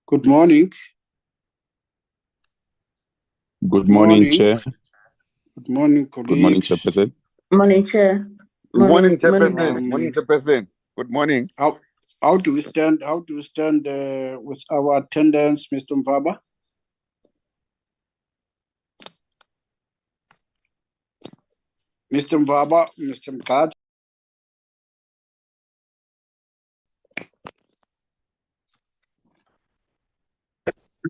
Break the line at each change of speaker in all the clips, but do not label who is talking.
Good morning.
Good morning,
Morning.
Chair.
Good morning, colleagues.
Good morning, Chairperson.
Morning, Chair.
Good morning,
Morning.
Chairperson. Morning, Chairperson. Good morning.
How do we stand? With our attendance, Mr. Mvaba? Mr. Mvaba, Mr. Mkad?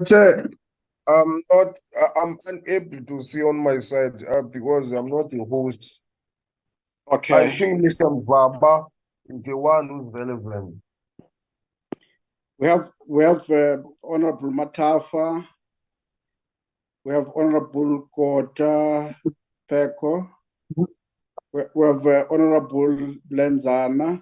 Chair, I'm unable to see on my side because I'm not the host.
Okay.
I think Mr. Mvaba is the one who's relevant.
We have Honorable Matafa. We have Honorable Kota Peko. We have Honorable Blenzana.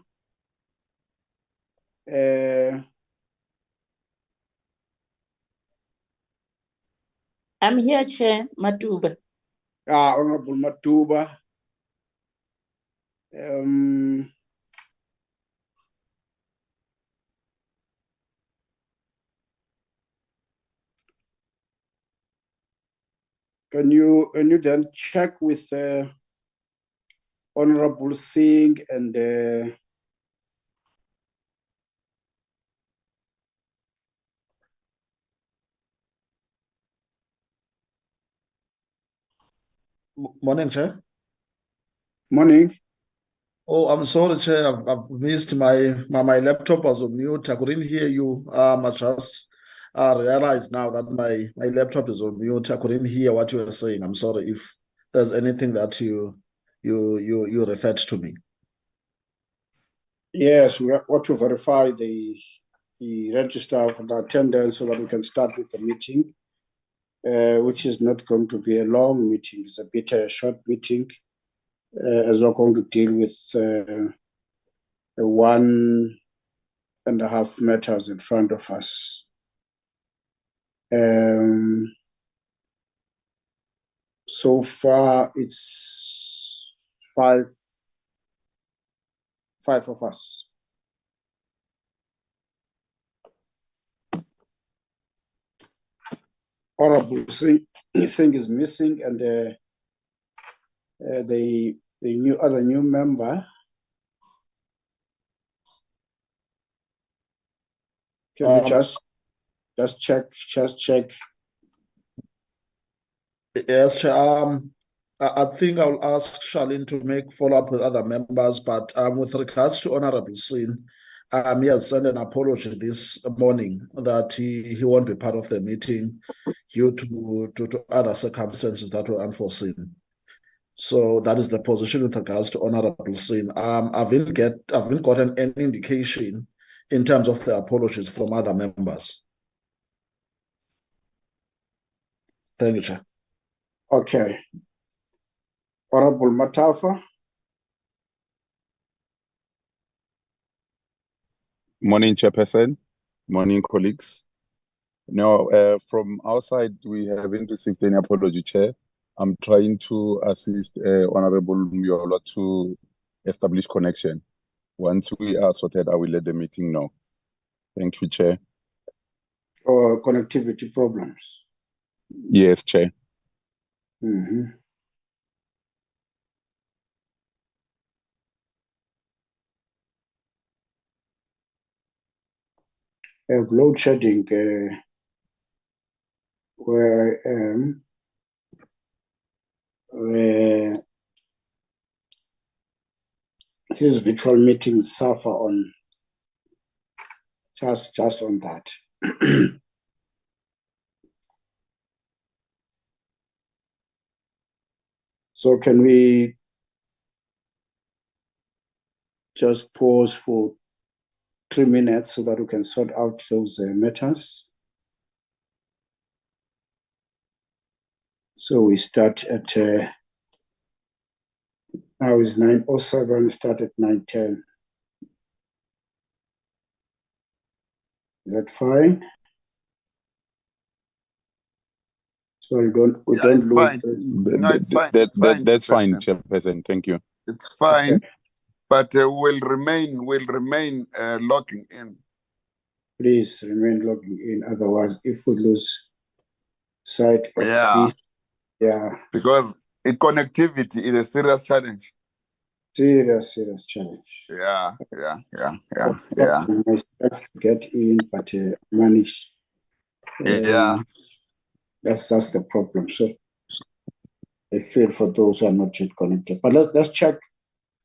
I'm here, Chair. Matuba.
Honorable Matuba. Can you then check with Honorable Singh and
Morning, Chair.
Morning.
Oh, I'm sorry, Chair. I've missed my laptop was on mute. I couldn't hear you. I just realized now that my laptop is on mute. I couldn't hear what you were saying. I'm sorry if there's anything that you referred to me.
Yes, we want to verify the register for the attendance so that we can start with the meeting, which is not going to be a long meeting. It's a bit a short meeting, as we're going to deal with 1.5 matters in front of us. So far, it's five of us. Honorable Singh is missing, and the new member. Can we just check?
Yes, Chair. I think I'll ask Charlene to make follow-up with other members, but with regards to Honorable Singh, he has sent an apology this morning that he won't be part of the meeting due to other circumstances that were unforeseen. So that is the position with regards to Honorable Singh. I haven't gotten any indication in terms of the apologies from other members. Thank you, Chair.
Okay. Honorable Matafa.
Morning, Chairperson. Morning, colleagues. Now, from our side, we haven't received any apology, Chair. I'm trying to assist Honorable Myola to establish connection. Once we are sorted, I will let the meeting know. Thank you, Chair.
Or connectivity problems?
Yes, Chair.
Mm-hmm. I have load shedding where I am. His virtual meetings suffer on just on that. So can we just pause for 3 minutes so that we can sort out those matters? So we start at now is 9:07. We start at 9:10. Is that fine? So we don't
It's
lose.
fine. No, it's fine.
That's fine, Chairperson. Thank you.
It's fine,
Okay.
but we'll remain locking in.
please remain logging in. Otherwise, if we lose sight of
Yeah.
this,
Because connectivity is a serious challenge.
serious challenge.
Yeah.
My staff to get in, but manage.
Yeah.
That's the problem. So I feel for those who are not yet connected. But let's check.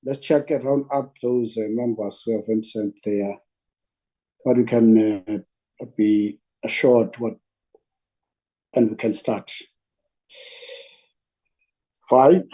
Let's check and round up those members who haven't sent their. But we can be assured what, and we can start. Fine.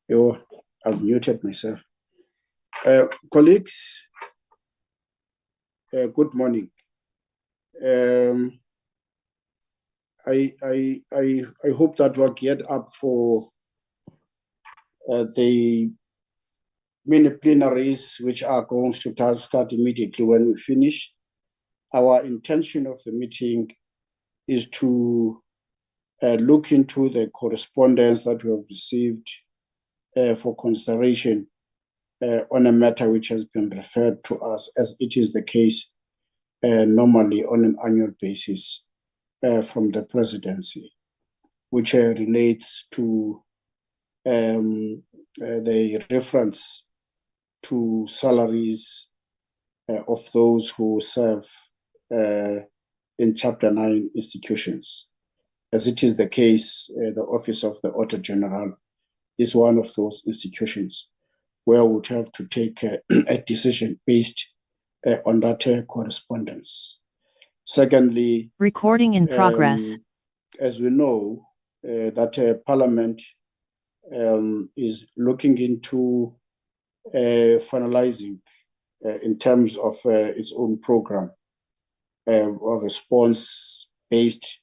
Oh, I've muted myself. Colleagues, good morning. I hope that we're geared up for the mini plenaries, which are going to start immediately when we finish. Our intention of the meeting is to look into the correspondence that we have received for consideration on a matter which has been referred to us, as it is the case normally on an annual basis from the presidency, which relates to the reference to salaries of those who serve in Chapter 9 institutions. As it is the case, the Office of the Auditor-General is one of those institutions where we would have to take a decision based on that correspondence. Secondly,
recording in progress.
As we know, that Parliament is looking into finalizing in terms of its own program or response based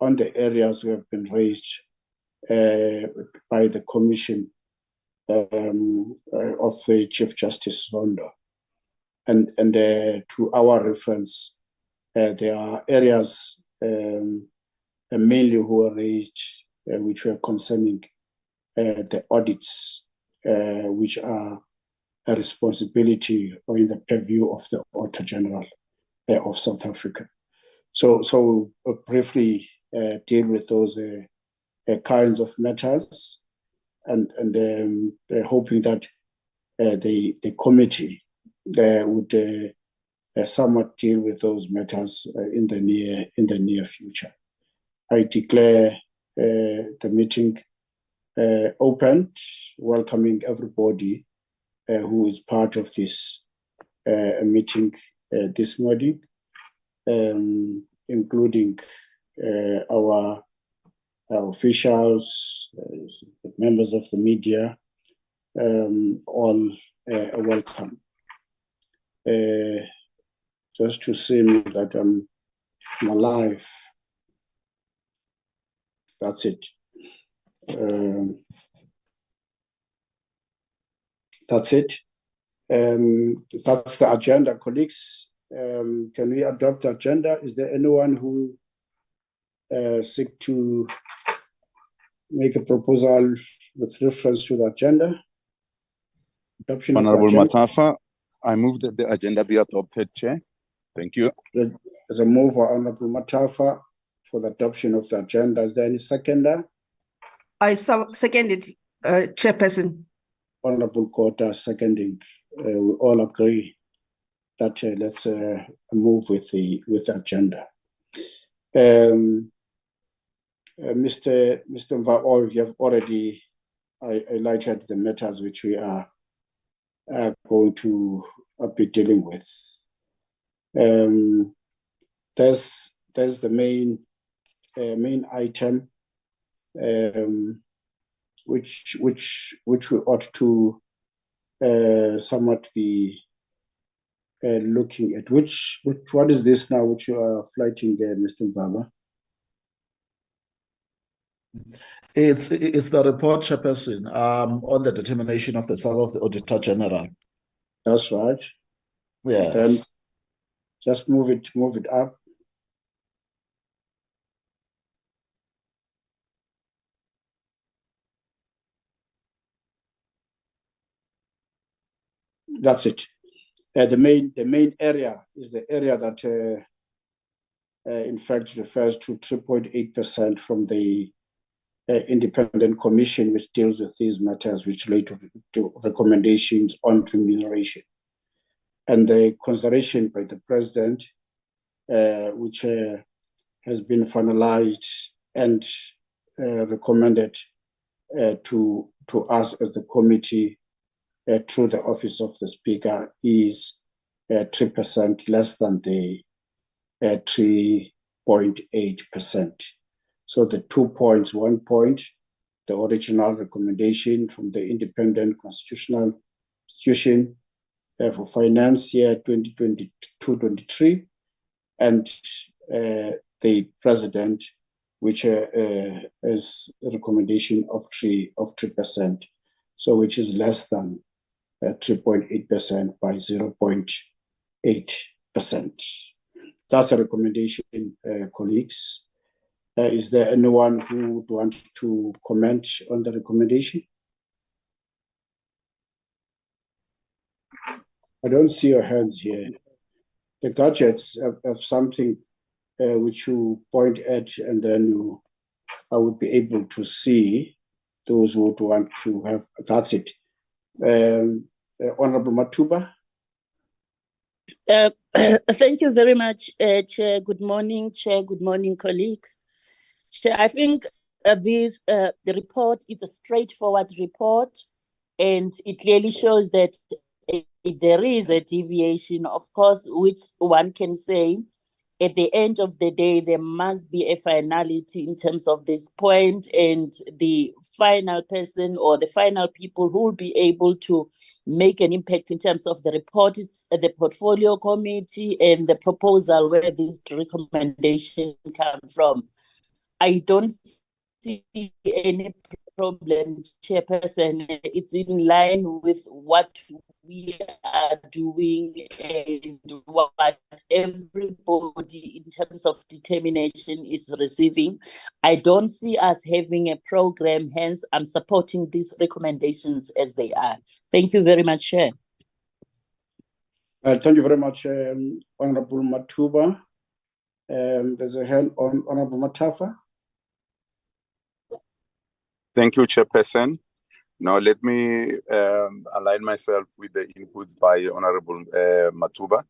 on the areas who have been raised by the Commission of the Chief Justice Zondo. And to our reference, there are areas mainly who are raised, which were concerning the audits, which are a responsibility or in the purview of the Auditor-General of South Africa. So briefly deal with those kinds of matters, and hoping that the committee would somewhat deal with those matters in the near future. I declare the meeting opened, welcoming everybody who is part of this meeting this morning, including our officials, members of the media, all welcome. Just to see me that I'm alive. That's it. That's it. That's the agenda, colleagues. Can we adopt the agenda? Is there anyone who seek to make a proposal with reference to the agenda? Adoption
Honorable
of the agenda.
Matafa, I move that the agenda be adopted, Chair. Thank you.
There's a move for Honorable Matafa for the adoption of the agenda. Is there any seconder?
I second it, Chairperson.
Honorable Kota seconding. We all agree that let's move with the agenda. Mr. Mvaol, you have already highlighted the matters which we are going to be dealing with. There's the main item, which we ought to somewhat be looking at. What is this now which you are flighting there, Mr. Mvaba?
It's the report, Chairperson, on the determination of the salary of the Auditor-General.
That's right.
Yes.
Then just move it up. That's it. The main area is the area that in fact refers to 3.8% from the independent commission which deals with these matters which relate to recommendations on remuneration. And the consideration by the President, which has been finalized and recommended to us as the committee through the Office of the Speaker, is 3% less than the 3.8%. So the 2 points, 1 point the original recommendation from the Independent Constitutional Institution for finance year 2022-23, and the president, which is a recommendation of 3%, so which is less than 3.8% by 0.8%. That's a recommendation, colleagues. Is there anyone who would want to comment on the recommendation? I don't see your hands here. The gadgets have something which you point at, and then I would be able to see those who would want to have. That's it. Honorable Matuba.
Thank you very much, Chair. Good morning, Chair. Good morning, colleagues. Chair, I think the report is a straightforward report, and it clearly shows that there is a deviation, of course, which one can say at the end of the day, there must be a finality in terms of this point, and the final person or the final people who will be able to make an impact in terms of the report, it's the portfolio committee and the proposal where this recommendation come from. I don't see any problem, Chairperson. It's in line with what we are doing and what everybody in terms of determination is receiving. I don't see us having a program, hence I'm supporting these recommendations as they are. Thank you very much, Chair.
Thank you very much, Honorable Matuba. There's a hand on Honorable Matafa.
Thank you, Chairperson. Now let me align myself with the inputs by Honorable Matuba.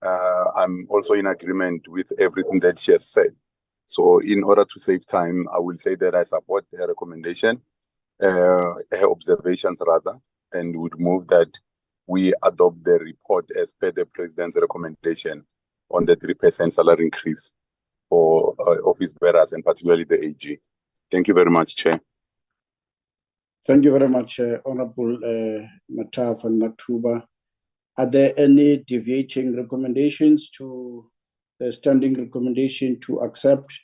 I'm also in agreement with everything that she has said. So in order to save time, I will say that I support her recommendation, her observations rather, and would move that we adopt the report as per the President's recommendation on the 3% salary increase for office bearers and particularly the AG. Thank you very much, Chair.
Thank you very much, Honorable Mataf and Matuba. Are there any deviating recommendations to the standing recommendation to accept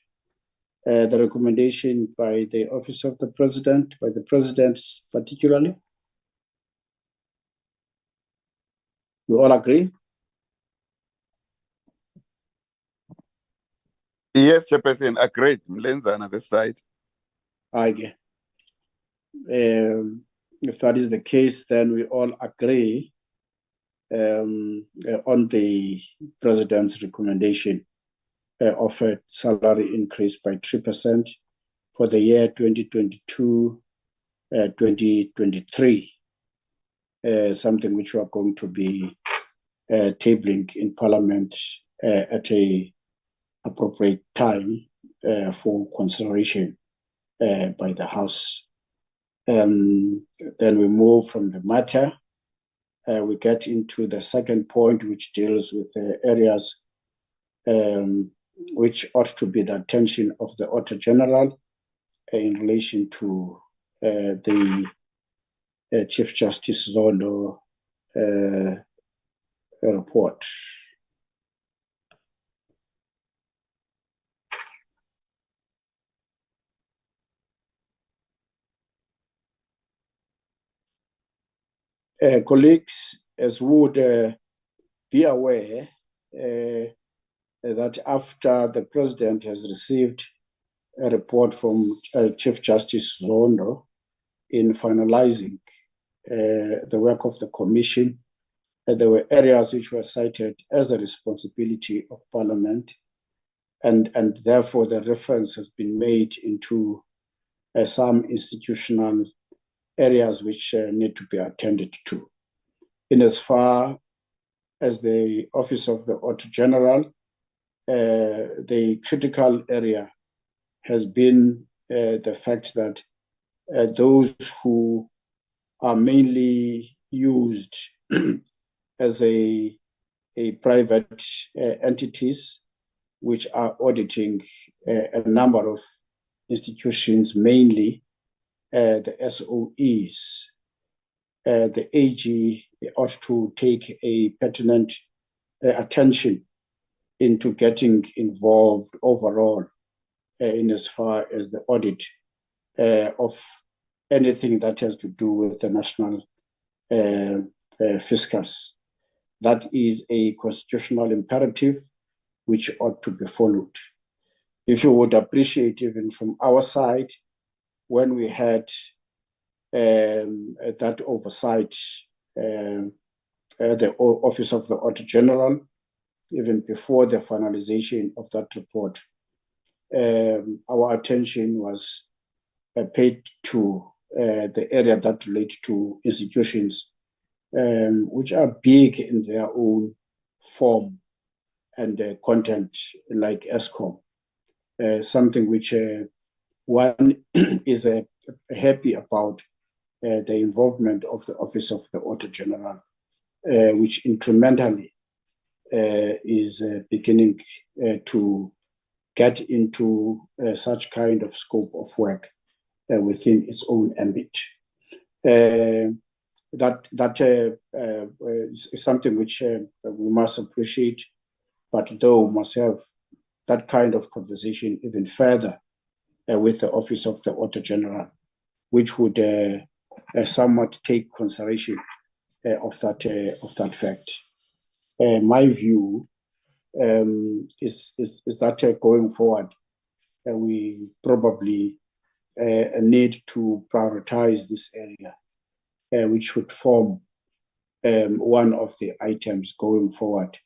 the recommendation by the Office of the President, by the President particularly? We all agree?
Yes, Chairperson, agreed. Mlenza on the side.
Okay. If that is the case, then we all agree on the President's recommendation of a salary increase by 3% for the year 2022-2023, something which we are going to be tabling in Parliament at a appropriate time for consideration by the House. Then we move from the matter. We get into the second point, which deals with areas which ought to be the attention of the Auditor-General in relation to the Chief Justice Zondo report. Colleagues, as would be aware, that after the President has received a report from Chief Justice Zondo in finalizing the work of the Commission, there were areas which were cited as a responsibility of Parliament, and therefore the reference has been made into some institutional areas which need to be attended to. In as far as the Office of the Auditor-General, the critical area has been the fact that those who are mainly used as a private entities which are auditing a number of institutions, mainly the SOEs, the AG ought to take a pertinent attention into getting involved overall in as far as the audit of anything that has to do with the national fiscus. That is a constitutional imperative which ought to be followed. If you would appreciate, even from our side, when we had that oversight, the Office of the Auditor-General, even before the finalization of that report, our attention was paid to the area that relates to institutions which are big in their own form and content, like ESCOM, something which one is happy about the involvement of the Office of the Auditor-General, which incrementally is beginning to get into such kind of scope of work within its own ambit. That is something which we must appreciate, but though must have that kind of conversation even further with the Office of the Auditor-General, which would somewhat take consideration of that fact. My view is that going forward, we probably need to prioritize this area, which should form one of the items going forward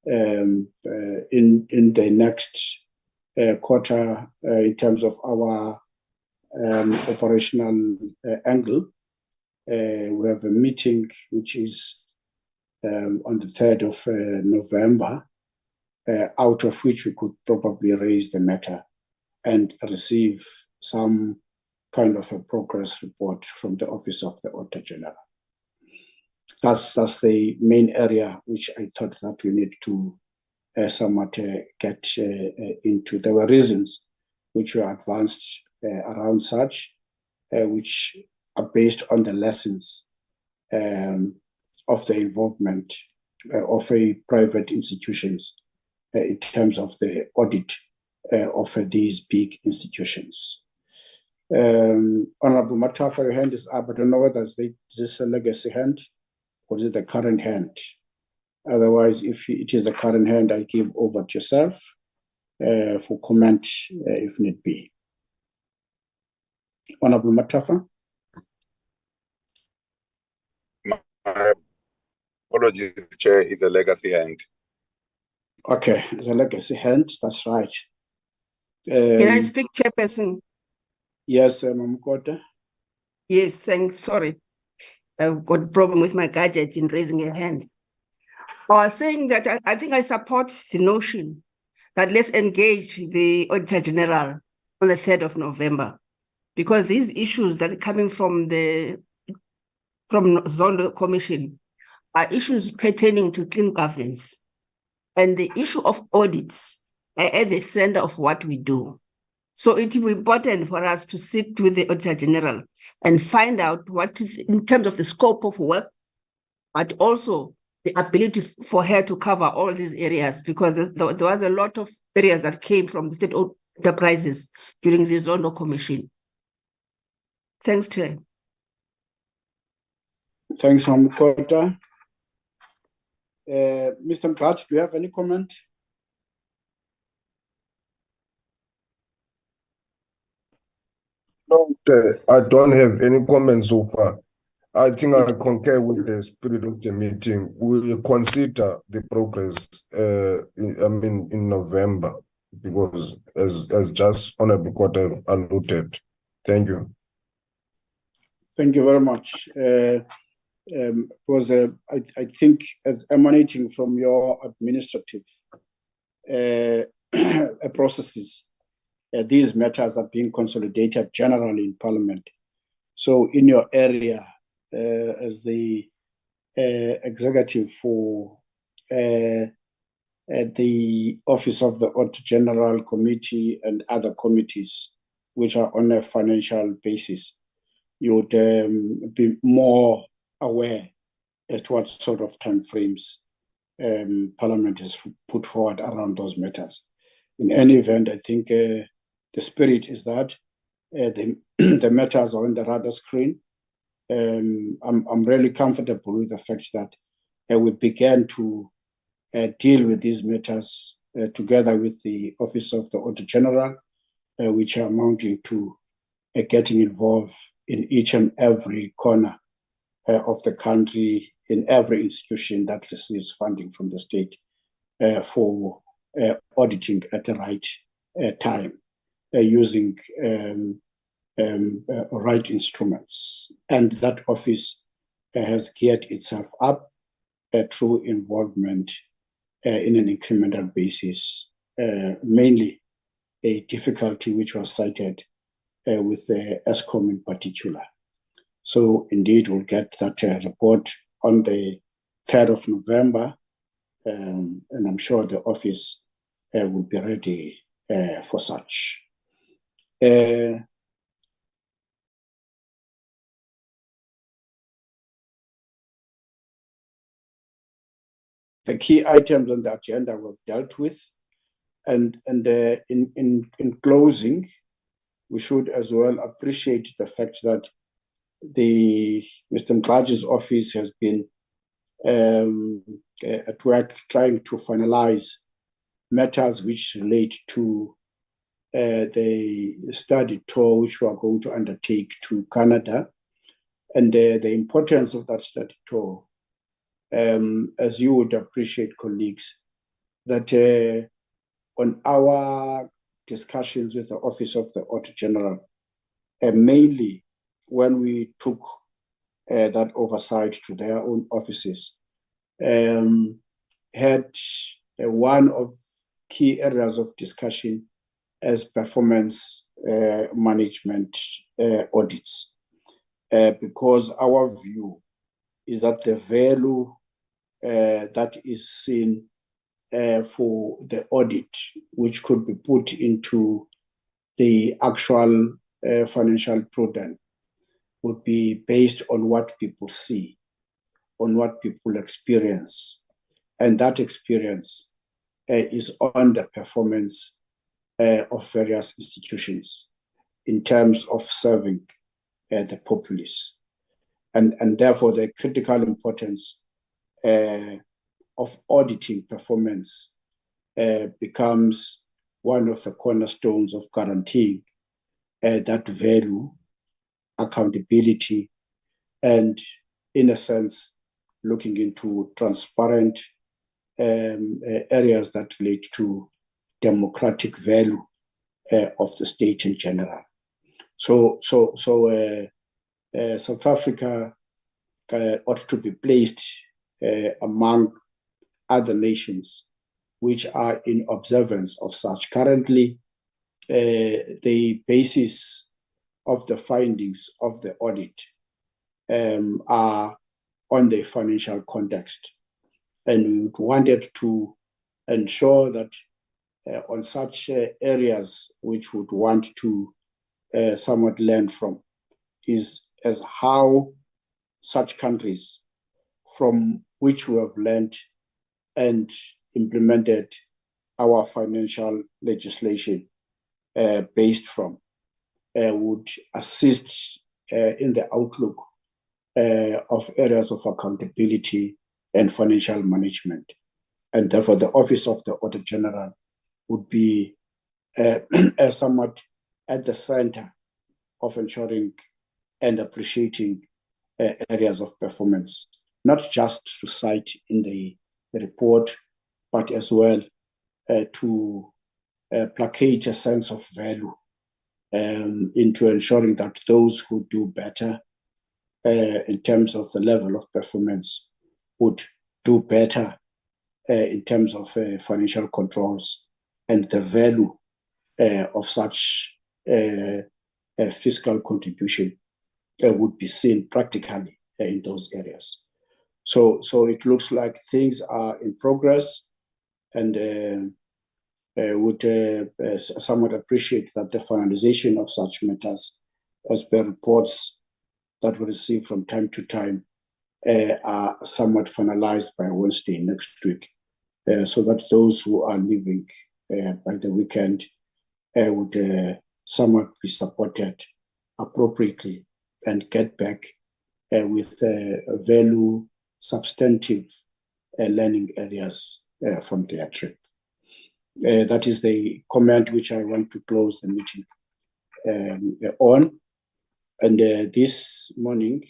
in the next quarter in terms of our operational angle. We have a meeting which is on the 3rd of November, out of which we could probably raise the matter and receive some kind of a progress report from the Office of the Auditor-General. That's the main area which I thought that we need to somewhat get into. There were reasons which were advanced around such, which are based on the lessons of the involvement of private institutions in terms of the audit of these big institutions. Honorable Matafa, your hand is up. I don't know whether is this a legacy hand or is it the current hand? Otherwise, if it is the current hand, I give over to yourself for comment if need be. Honorable Matafa.
My apologies, Chair, is a legacy hand.
Okay, it's a legacy hand, that's right.
Can I speak, Chairperson?
Yes, Mamukota.
Yes, thanks. Sorry. I've got a problem with my gadget in raising a hand. I was saying that I think I support the notion that let's engage the Auditor-General on the 3rd of November, because these issues that are coming from Zondo Commission are issues pertaining to clean governance. And the issue of audits are at the center of what we do. So it will be important for us to sit with the Auditor-General and find out what, in terms of the scope of work, but also the ability for her to cover all these areas, because there was a lot of areas that came from the state enterprises during the Zondo Commission. Thanks, Chair.
Thanks, Mamukota. Mr. Mkach, do you have any comment?
No, I don't have any comments so far. I think I concur with the spirit of the meeting. We will consider the progress in November, because as just Honorable Court have alluded. Thank you.
Thank you very much. Because I think as emanating from your administrative processes, these matters are being consolidated generally in Parliament. So in your area, as the executive for the Office of the Auditor-General Committee and other committees which are on a financial basis, you would be more aware as to what sort of timeframes Parliament has put forward around those matters. In any event, I think the spirit is that the matters are on the radar screen. I'm really comfortable with the fact that we began to deal with these matters together with the Office of the Auditor-General, which are amounting to getting involved in each and every corner of the country, in every institution that receives funding from the state for auditing at the right time, using right instruments. And that office has geared itself up through involvement in an incremental basis, mainly a difficulty which was cited with the ESCOM in particular. So indeed, we'll get that report on the 3rd of November, and I'm sure the office will be ready for such. The key items on the agenda we've dealt with, and in closing, we should as well appreciate the fact that Mr. Mqaji's office has been at work trying to finalize matters which relate to the study tour which we are going to undertake to Canada, and the importance of that study tour. As you would appreciate, colleagues, that on our discussions with the Office of the Auditor-General, mainly when we took that oversight to their own offices, had one of key areas of discussion as performance management audits, because our view is that the value that is seen for the audit, which could be put into the actual financial prudence, would be based on what people see, on what people experience. And that experience is on the performance of various institutions in terms of serving the populace. And therefore, the critical importance of auditing performance becomes one of the cornerstones of guaranteeing that value, accountability, and in a sense, looking into transparent areas that relate to democratic value of the state in general. So South Africa ought to be placed among other nations which are in observance of such. Currently, the basis of the findings of the audit are on the financial context. And we wanted to ensure that on such areas which would want to somewhat learn from is as how such countries from which we have learned and implemented our financial legislation based from would assist in the outlook of areas of accountability and financial management. And therefore, the Office of the Auditor-General would be somewhat at the center of ensuring and appreciating areas of performance, not just to cite in the report, but as well to placate a sense of value into ensuring that those who do better in terms of the level of performance would do better in terms of financial controls, and the value of such fiscal contribution would be seen practically in those areas. So it looks like things are in progress, and would somewhat appreciate that the finalization of such matters, as per reports that we receive from time to time are somewhat finalized by Wednesday next week, so that those who are leaving by the weekend would somewhat be supported appropriately and get back with value substantive learning areas from their trip. That is the comment which I want to close the meeting on. And this morning,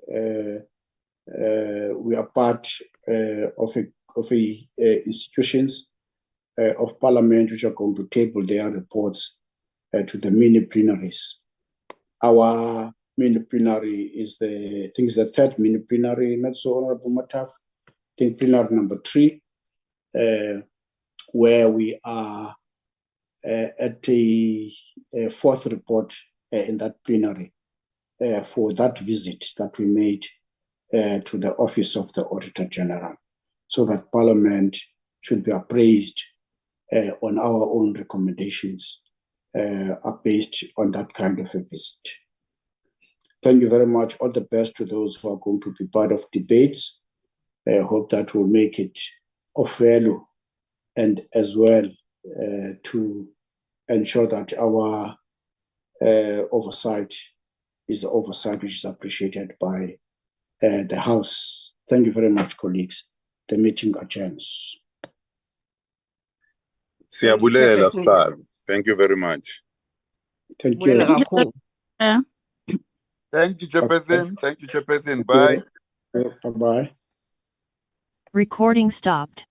we are part of institutions of Parliament which are going to table their reports to the mini plenaries. Our mini plenary is the third mini plenary, not so Honorable Mataf. I think plenary number 3, where we are at the fourth report in that plenary for that visit that we made to the office of the Auditor-General, so that Parliament should be appraised on our own recommendations are based on that kind of a visit. Thank you very much. All the best to those who are going to be part of debates. I hope that will make it of value, and as well to ensure that our oversight is the oversight which is appreciated by the House. Thank you very much, colleagues. The meeting adjourns.
Siyabulela, sir. Thank you very much.
Thank you.
Thank you, Chairperson. Thank you, Chairperson. Bye.
Bye-bye.
Recording stopped.